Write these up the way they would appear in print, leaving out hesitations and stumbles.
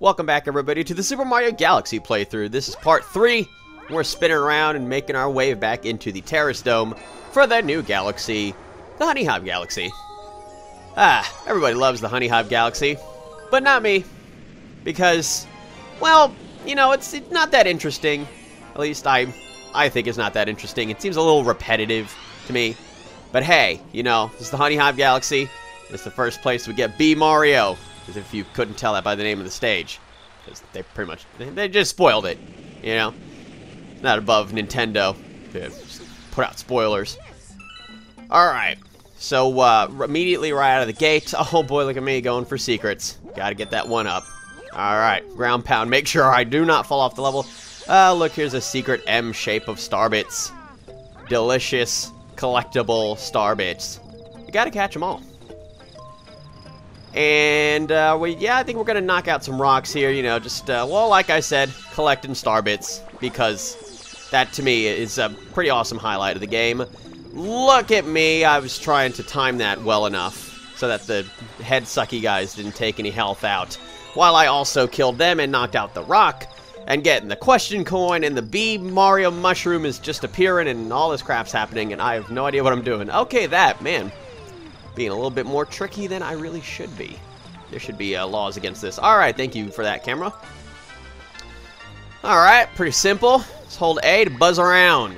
Welcome back, everybody, to the Super Mario Galaxy playthrough. This is part 3. We're spinning around and making our way back into the Terrace Dome for the new galaxy, the Honeyhive Galaxy. Everybody loves the Honeyhive Galaxy, but not me. Because, well, you know, it's not that interesting. At least I think it's not that interesting. It seems a little repetitive to me. But hey, you know, this is the Honeyhive Galaxy. It's the first place we get B Mario. As if you couldn't tell that by the name of the stage. Because they pretty much, they just spoiled it, you know? It's not above Nintendo to put out spoilers. Alright, so immediately right out of the gate, oh boy, look at me going for secrets. Gotta get that one up. Alright, ground pound, make sure I do not fall off the level. Look, here's a secret M shape of star bits. Delicious, collectible star bits. You gotta catch them all. And, yeah, I think we're gonna knock out some rocks here, you know, just, well, like I said, collecting star bits, because that, to me, is a pretty awesome highlight of the game. Look at me, I was trying to time that well enough, so that the head-sucky guys didn't take any health out, while I also killed them and knocked out the rock, and getting the question coin, and the B Mario mushroom is just appearing, and all this crap's happening, and I have no idea what I'm doing. Okay, that, man. Being a little bit more tricky than I really should be. There should be laws against this. Alright, thank you for that, camera. Alright, pretty simple. Just hold A to buzz around.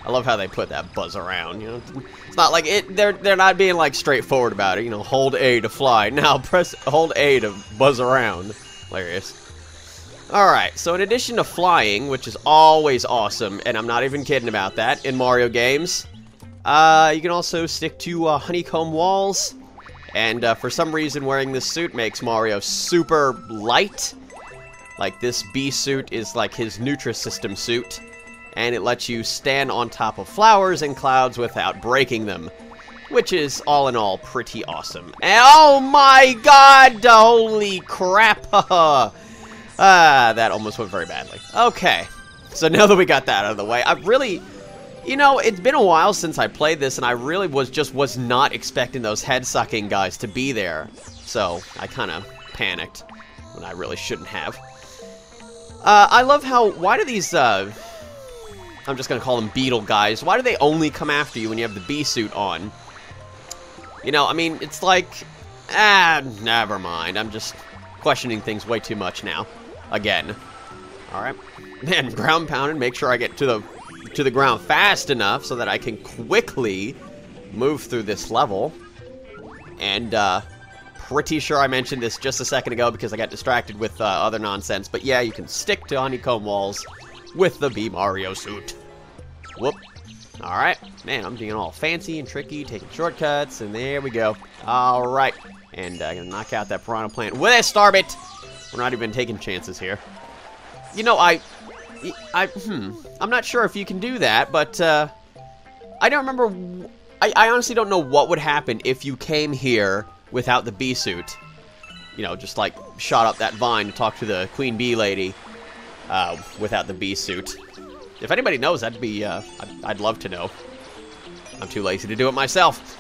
I love how they put that buzz around, you know. It's not like it, they're not being like straightforward about it, you know, hold A to fly. Now press hold A to buzz around. Hilarious. Alright, so in addition to flying, which is always awesome, and I'm not even kidding about that in Mario games, you can also stick to honeycomb walls, and for some reason wearing this suit makes Mario super light. Like this B suit is like his Nutrisystem suit, and it lets you stand on top of flowers and clouds without breaking them, which is all in all pretty awesome. And oh my god, holy crap, that almost went very badly. Okay, so now that we got that out of the way, I really... You know, it's been a while since I played this, and I really was not expecting those head-sucking guys to be there. So, I kind of panicked when I really shouldn't have. I love how, why do these, I'm just going to call them beetle guys, why do they only come after you when you have the bee suit on? You know, I mean, it's like, never mind. I'm just questioning things way too much now. Again. Alright. Man, ground pounded, make sure I get to the ground fast enough so that I can quickly move through this level. And, pretty sure I mentioned this just a second ago because I got distracted with other nonsense. But yeah, you can stick to honeycomb walls with the B Mario suit. Whoop. Alright. Man, I'm being all fancy and tricky, taking shortcuts, and there we go. Alright. And I'm gonna knock out that piranha plant with a starbit. We're not even taking chances here. You know, I'm not sure if you can do that, but, I don't remember, I honestly don't know what would happen if you came here without the bee suit. You know, just, like, shot up that vine to talk to the queen bee lady, without the bee suit. If anybody knows, that'd be, I'd love to know. I'm too lazy to do it myself.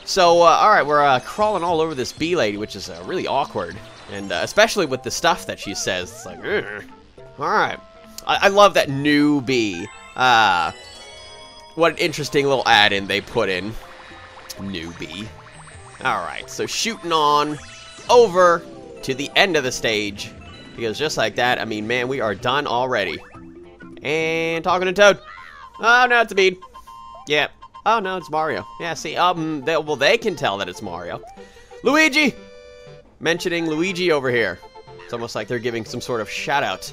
So, alright, we're, crawling all over this bee lady, which is, really awkward. And, especially with the stuff that she says, it's like, alright. I love that new bee. What an interesting little add-in they put in. New bee. Alright, so shooting on over to the end of the stage. Because just like that, I mean, man, we are done already. And talking to Toad. Oh, no, it's a bead. Yeah. Oh, no, it's Mario. Yeah, see, well, they can tell that it's Mario. Luigi! Mentioning Luigi over here. It's almost like they're giving some sort of shout-out.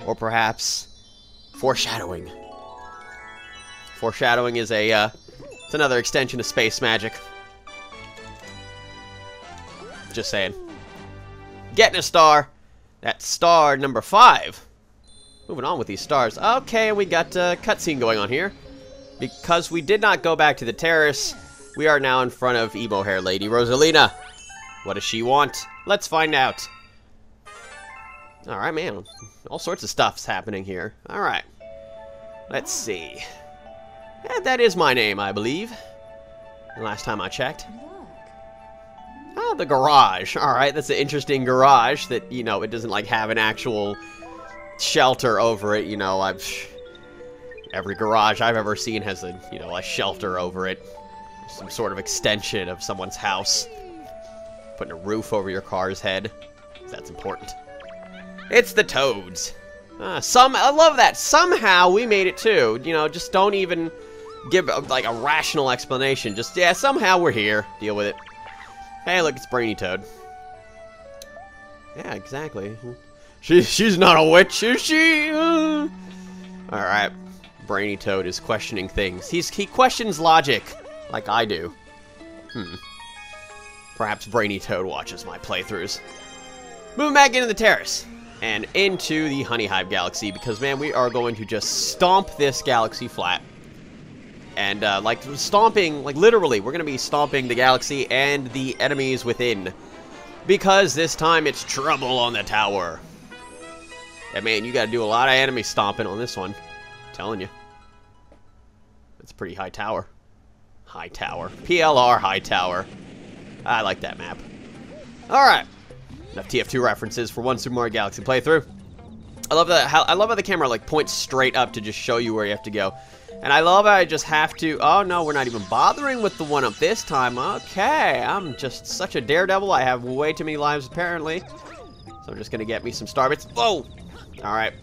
Or perhaps foreshadowing. Foreshadowing is it's another extension of space magic. Just saying. Getting a star. That's star number 5. Moving on with these stars. Okay, we got a cutscene going on here. Because we did not go back to the terrace, we are now in front of emo hair lady Rosalina. What does she want? Let's find out. Alright, man. All sorts of stuff's happening here. Alright. Let's see. That is my name, I believe. The last time I checked. Oh, the garage. Alright, that's an interesting garage that, you know, it doesn't, like, have an actual shelter over it. You know, every garage I've ever seen has a, you know, a shelter over it. Some sort of extension of someone's house. Putting a roof over your car's head. That's important. It's the toads. I love that. Somehow we made it too. You know, just don't even give like a rational explanation. Just, yeah, somehow we're here. Deal with it. Hey, look, it's Brainy Toad. Yeah, exactly. She's not a witch, is she? Alright. Brainy Toad is questioning things. He questions logic, like I do. Perhaps Brainy Toad watches my playthroughs. Moving back into the terrace. And into the Honeyhive Galaxy, because, man, we are going to just stomp this galaxy flat. And, like, stomping, like, literally, we're going to be stomping the galaxy and the enemies within. Because this time it's trouble on the tower. Yeah, man, you got to do a lot of enemy stomping on this one. I'm telling you. It's a pretty high tower. High tower. PLR high tower. I like that map. Alright. Enough TF2 references for one Super Mario Galaxy playthrough. I love how the camera like points straight up to just show you where you have to go. And I love how I just have to... Oh, no, we're not even bothering with the one up this time. Okay, I'm just such a daredevil. I have way too many lives, apparently. So I'm just going to get me some star bits. Whoa! Alright.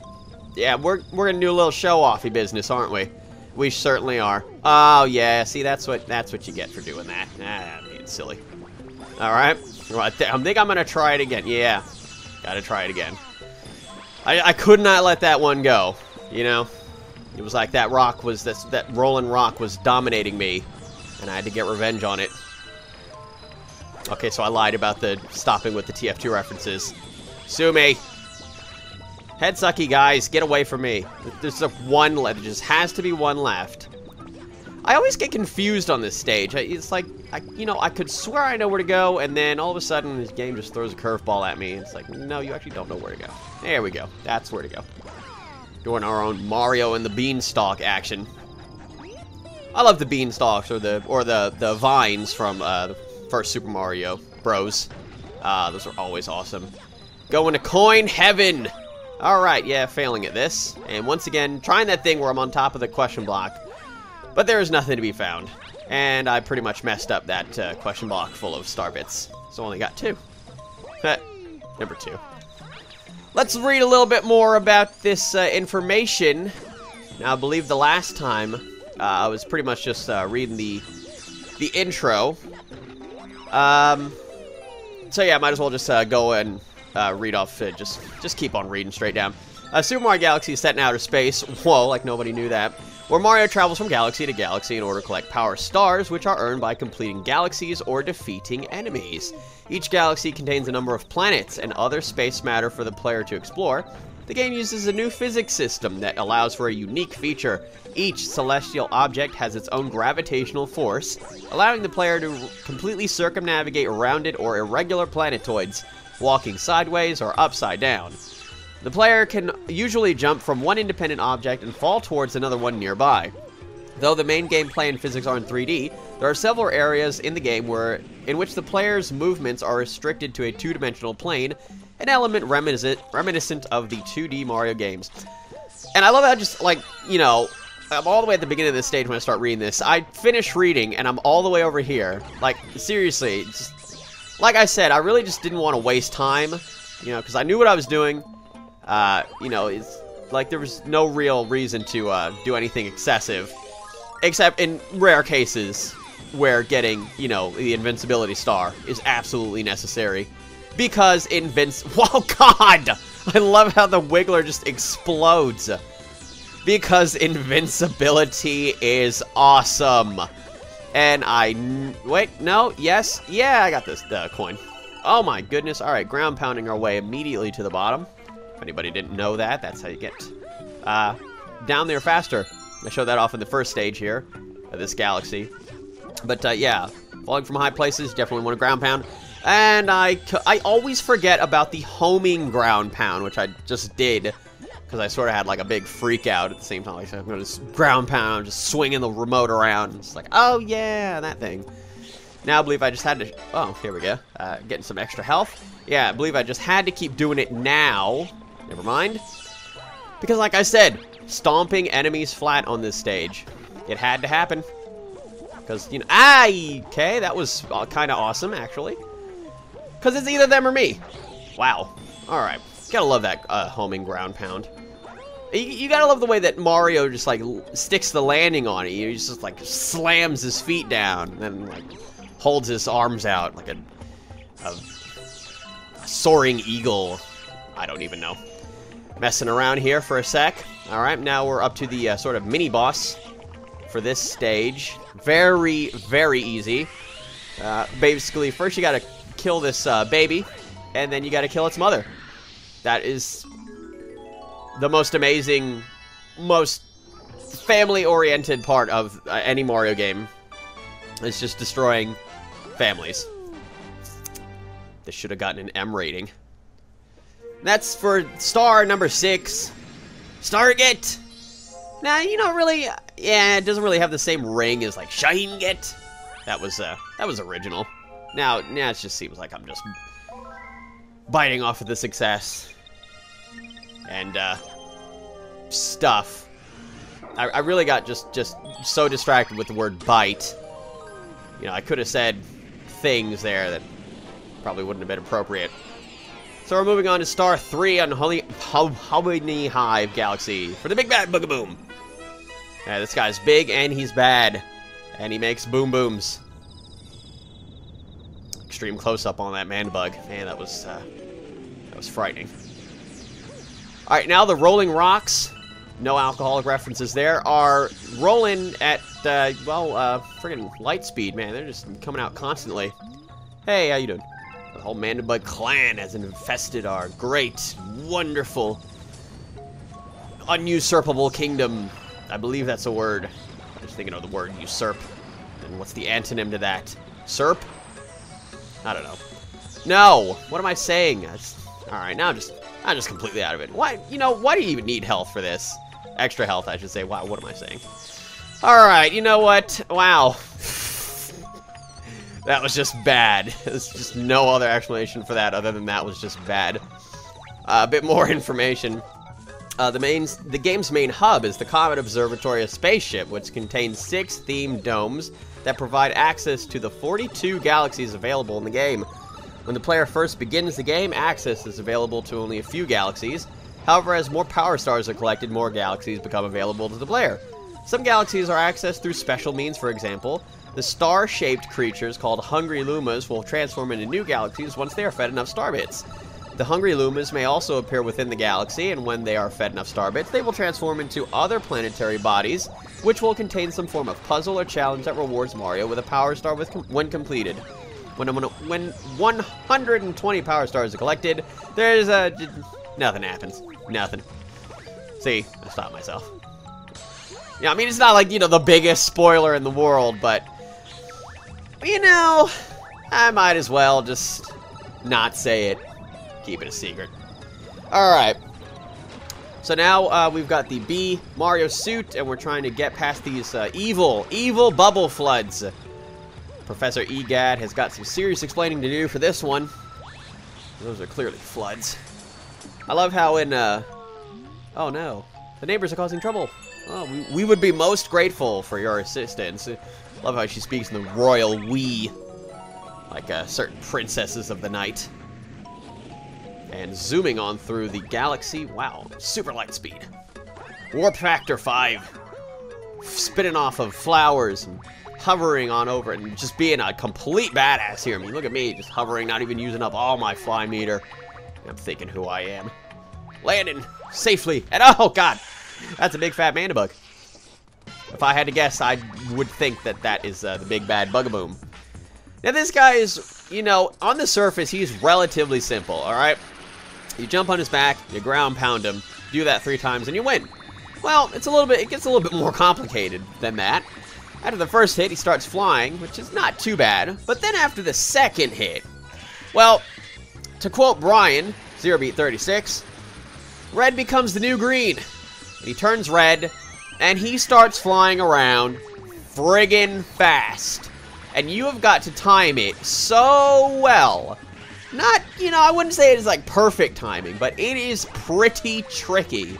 Yeah, we're going to do a little show-offy business, aren't we? We certainly are. Oh, yeah, see, that's what you get for doing that. I'm being silly. Alright. I think I'm going to try it again. Yeah. Gotta try it again. I could not let that one go. You know? It was like that rock was... That rolling rock was dominating me. And I had to get revenge on it. Okay, so I lied about the stopping with the TF2 references. Sue me. Head sucky, guys. Get away from me. There's a one left. There just has to be one left. I always get confused on this stage. It's like, you know, I could swear I know where to go, and then all of a sudden this game just throws a curveball at me. It's like, no, you actually don't know where to go. There we go. That's where to go. Doing our own Mario and the Beanstalk action. I love the Beanstalks or the vines from the first Super Mario Bros. Those are always awesome. Going to coin heaven. All right, yeah, failing at this, and once again trying that thing where I'm on top of the question block. But there is nothing to be found. And I pretty much messed up that question block full of star bits. So only got 2. Number 2. Let's read a little bit more about this information. Now, I believe the last time I was pretty much just reading the intro. So yeah, might as well just go and read off. Just keep on reading straight down. Super Mario Galaxy is set in outer space. Whoa, like nobody knew that. Where Mario travels from galaxy to galaxy in order to collect power stars, which are earned by completing galaxies or defeating enemies. Each galaxy contains a number of planets and other space matter for the player to explore. The game uses a new physics system that allows for a unique feature. Each celestial object has its own gravitational force, allowing the player to completely circumnavigate rounded or irregular planetoids, walking sideways or upside down. The player can usually jump from one independent object and fall towards another one nearby. Though the main gameplay and physics are in 3D, there are several areas in the game in which the player's movements are restricted to a two-dimensional plane, an element reminiscent of the 2D Mario games. And I love how just, like, you know, I'm all the way at the beginning of this stage when I start reading this. I finish reading, and I'm all the way over here. Like, seriously, just, like I said, I really just didn't want to waste time, you know, because I knew what I was doing. You know, it's like there was no real reason to do anything excessive, except in rare cases where getting, you know, the invincibility star is absolutely necessary, because whoa, God! I love how the Wiggler just explodes, because invincibility is awesome. And wait, no, yes, yeah, I got this coin. Oh my goodness! All right, ground pounding our way immediately to the bottom. If anybody didn't know that, that's how you get down there faster. I showed that off in the first stage here of this galaxy. But yeah, falling from high places, definitely want to ground pound. And I always forget about the homing ground pound, which I just did, because I sort of had like a big freak out at the same time. Like, I'm going to ground pound, just swinging the remote around. It's like, oh yeah, that thing. Now I believe I just had to... Oh, here we go. Getting some extra health. Yeah, I believe I just had to keep doing it now. Never mind. Because like I said, stomping enemies flat on this stage. It had to happen. Because, you know... Okay, that was kind of awesome, actually. Because it's either them or me. Wow. Alright. Gotta love that homing ground pound. You gotta love the way that Mario just, like, sticks the landing on it. He just, like, slams his feet down. And then, like, holds his arms out like a soaring eagle. I don't even know. Messing around here for a sec. Alright, now we're up to the sort of mini-boss for this stage. Very, very easy. Basically, first you gotta kill this baby, and then you gotta kill its mother. That is the most amazing, most family-oriented part of any Mario game. It's just destroying families. This should have gotten an M rating. That's for star number 6. Stargate! Nah, you don't really... Yeah, it doesn't really have the same ring as, like, Shine-Get. That was original. Now it just seems like I'm just biting off of the success. And, stuff. I really got just so distracted with the word bite. You know, I could have said things there that probably wouldn't have been appropriate. So we're moving on to Star 3 on Honeyhive Galaxy for the big bad Bugaboom. Yeah, this guy's big and he's bad. And he makes boom booms. Extreme close-up on that man bug. Man, that was frightening. Alright, now the rolling rocks. No alcoholic references there. Are rolling at, friggin' light speed, man. They're just coming out constantly. Hey, how you doing? The whole Mandibug clan has infested our great, wonderful, unusurpable kingdom. I believe that's a word. I'm just thinking of the word usurp. And what's the antonym to that? Serp? I don't know. No! What am I saying? Alright, now I'm just completely out of it. Why, why do you even need health for this? Extra health, I should say. Wow, what am I saying? Alright, you know what? Wow. That was just bad. There's just no other explanation for that other than that was just bad. A bit more information. The game's main hub is the Comet Observatory spaceship, which contains 6 themed domes that provide access to the 42 galaxies available in the game. When the player first begins the game, access is available to only a few galaxies. However, as more power stars are collected, more galaxies become available to the player. Some galaxies are accessed through special means. For example, the star-shaped creatures called Hungry Lumas will transform into new galaxies once they are fed enough star bits. The Hungry Lumas may also appear within the galaxy, and when they are fed enough star bits, they will transform into other planetary bodies, which will contain some form of puzzle or challenge that rewards Mario with a power star when completed. When 120 power stars are collected, there's nothing happens. Nothing. See, I stopped myself. Yeah, I mean, it's not like, the biggest spoiler in the world, but, I might as well just not say it. Keep it a secret. Alright. So now we've got the B Mario suit, and we're trying to get past these evil bubble floods. Professor Egad has got some serious explaining to do for this one. Those are clearly floods. I love how in, oh no, the neighbors are causing trouble. Oh, we would be most grateful for your assistance. Love how she speaks in the royal we, like certain princesses of the night. And zooming on through the galaxy, wow, super light speed. Warp factor 5. Spinning off of flowers and hovering on over it and just being a complete badass here. I mean, look at me, just hovering, not even using up all my fly meter. I'm thinking who I am. Landing safely, and oh god, that's a big fat mandibug. If I had to guess, I would think that that is the big bad Bugaboom. Now this guy is, on the surface, he's relatively simple, alright? You jump on his back, you ground pound him, do that 3 times, and you win. Well, it gets a little bit more complicated than that. After the first hit, he starts flying, which is not too bad. But then after the second hit, well, to quote Brian, 0beat36, red becomes the new green. He turns red, and he starts flying around friggin' fast. And you have got to time it so well. Not, you know, I wouldn't say it is like perfect timing, but it is pretty tricky.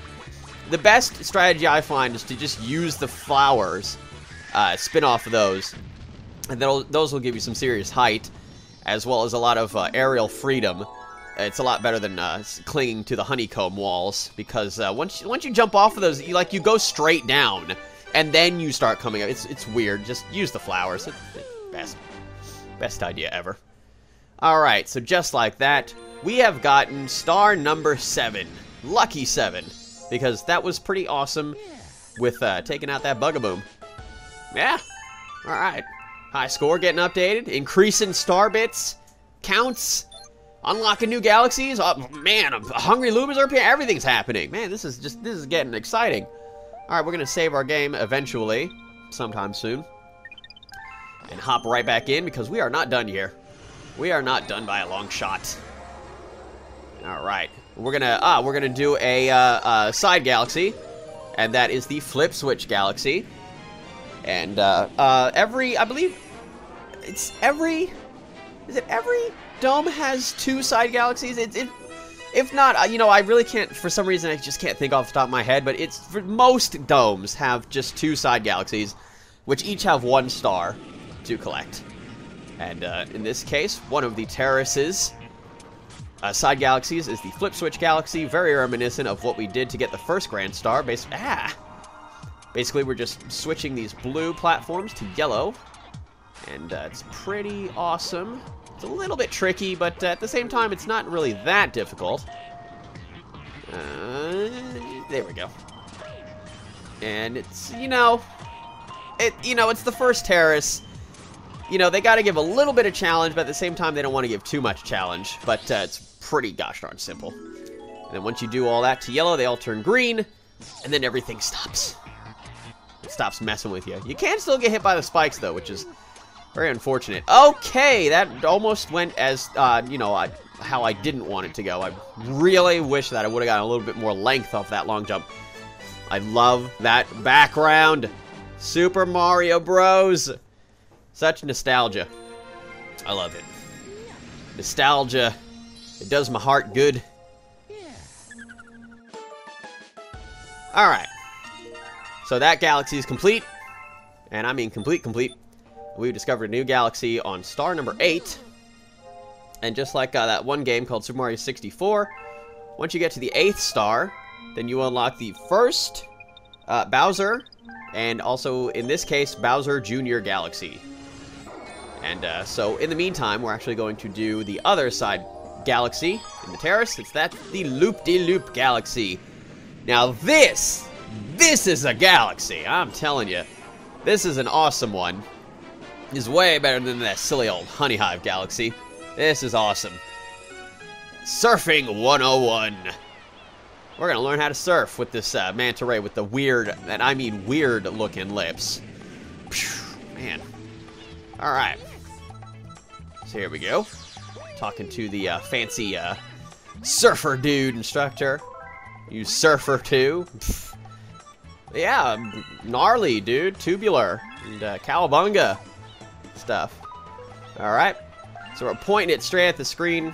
The best strategy I find is to just use the flowers, spin off of those, and those will give you some serious height, as well as a lot of aerial freedom. It's a lot better than clinging to the honeycomb walls, because once you jump off of those, you go straight down, and then you start coming up. It's weird. Just use the flowers. It's best idea ever. All right, so just like that, we have gotten star number 7, lucky 7, because that was pretty awesome with taking out that Bugaboom. Yeah. All right. High score getting updated, increasing star bits, counts. Unlocking new galaxies. Oh, man, hungry loopers are appearing. Everything's happening. Man, this is getting exciting. All right, we're going to save our game eventually, sometime soon, and hop right back in because we are not done here. We are not done by a long shot. All right, we're gonna do a side galaxy, and that is the Flipswitch Galaxy. And I believe it's every dome has 2 side galaxies. If not, you know, I really can't, for some reason, I just can't think off the top of my head, but for most domes have just 2 side galaxies, which each have 1 star to collect. And in this case, one of the terraces side galaxies is the Flipswitch Galaxy, very reminiscent of what we did to get the first Grand Star. Basically, we're just switching these blue platforms to yellow, and it's pretty awesome. It's a little bit tricky, but at the same time, it's not really that difficult. There we go. And it's, it's the first terrace. You know, they got to give a little bit of challenge, but at the same time, they don't want to give too much challenge. But it's pretty gosh darn simple. And then once you do all that to yellow, they all turn green, and then everything stops. It stops messing with you. You can still get hit by the spikes, though, which is very unfortunate. Okay, that almost went as, how I didn't want it to go. I really wish that I would have gotten a little bit more length off that long jump. I love that background. Super Mario Bros. Such nostalgia. I love it. Nostalgia. It does my heart good. Alright. So that galaxy is complete. And I mean complete. We've discovered a new galaxy on star number 8. And just like that one game called Super Mario 64, once you get to the 8th star, then you unlock the first Bowser, and also, in this case, Bowser Jr. Galaxy. And so, in the meantime, we're actually going to do the other side galaxy in the terrace. That's the LoopDloop Galaxy. Now this is a galaxy, I'm telling you. This is an awesome one. It's way better than that silly old Honeyhive Galaxy. This is awesome. Surfing 101. We're gonna learn how to surf with this manta ray with the weird, and I mean weird looking lips. Man. Alright. So here we go. Talking to the fancy surfer dude instructor. You surfer too. Yeah, gnarly dude. Tubular. And cowabunga stuff. Alright. So we're pointing it straight at the screen.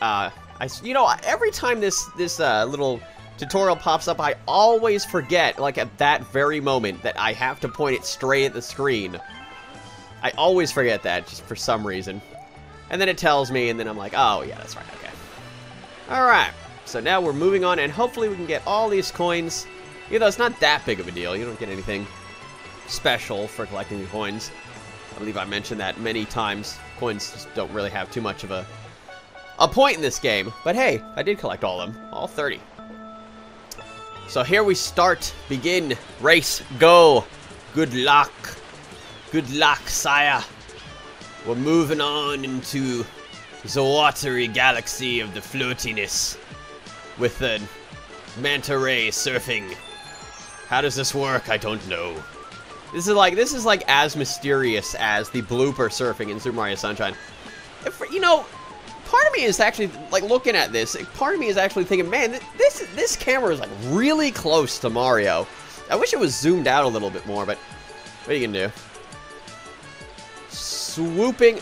Every time this little tutorial pops up, I always forget, like at that very moment, that I have to point it straight at the screen. I always forget that, just for some reason. And then it tells me, and then I'm like, oh yeah, that's right, okay. Alright, so now we're moving on, and hopefully we can get all these coins. Even though it's not that big of a deal, you don't get anything special for collecting the coins. I believe I mentioned that many times. Coins just don't really have too much of a point in this game. But hey, I did collect all of them. All 30. So here we start. Begin. Race. Go. Good luck. Good luck, sire. We're moving on into the watery galaxy of the floatiness. With the manta ray surfing. How does this work? I don't know. This is like as mysterious as the blooper surfing in Super Mario Sunshine. Part of me is actually, like, looking at this, part of me is actually thinking, man, this camera is, like, really close to Mario. I wish it was zoomed out a little bit more, but what are you gonna do? loop-de-looping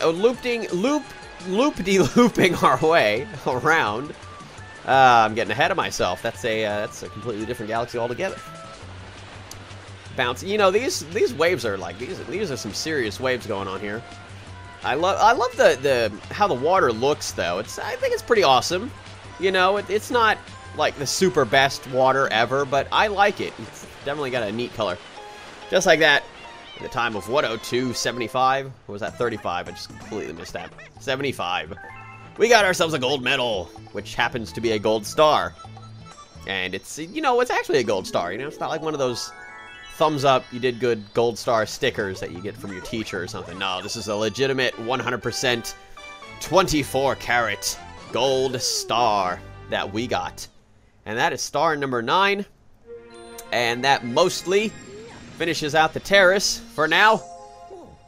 our way around. I'm getting ahead of myself. That's a completely different galaxy altogether. Bounce. You know, these waves are like these are some serious waves going on here. I love the how the water looks though. I think it's pretty awesome. You know, it's not like the super best water ever, but I like it. It's definitely got a neat color. Just like that. At the time of 102.75, or was that 35? I just completely missed that. 75. We got ourselves a gold medal, which happens to be a gold star. And it's, you know, it's actually a gold star. You know, it's not like one of those thumbs up, you did good gold star stickers that you get from your teacher or something. No, this is a legitimate 100% 24 karat gold star that we got. And that is star number 9. And that mostly finishes out the terrace for now.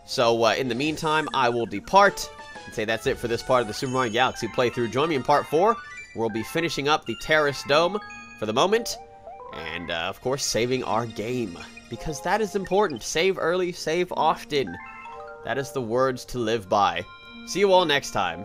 So in the meantime, I will depart and say that's it for this part of the Super Mario Galaxy playthrough. Join me in part 4, where we'll be finishing up the terrace dome for the moment. And of course, saving our game. Because that is important. Save early, save often. That is the words to live by. See you all next time.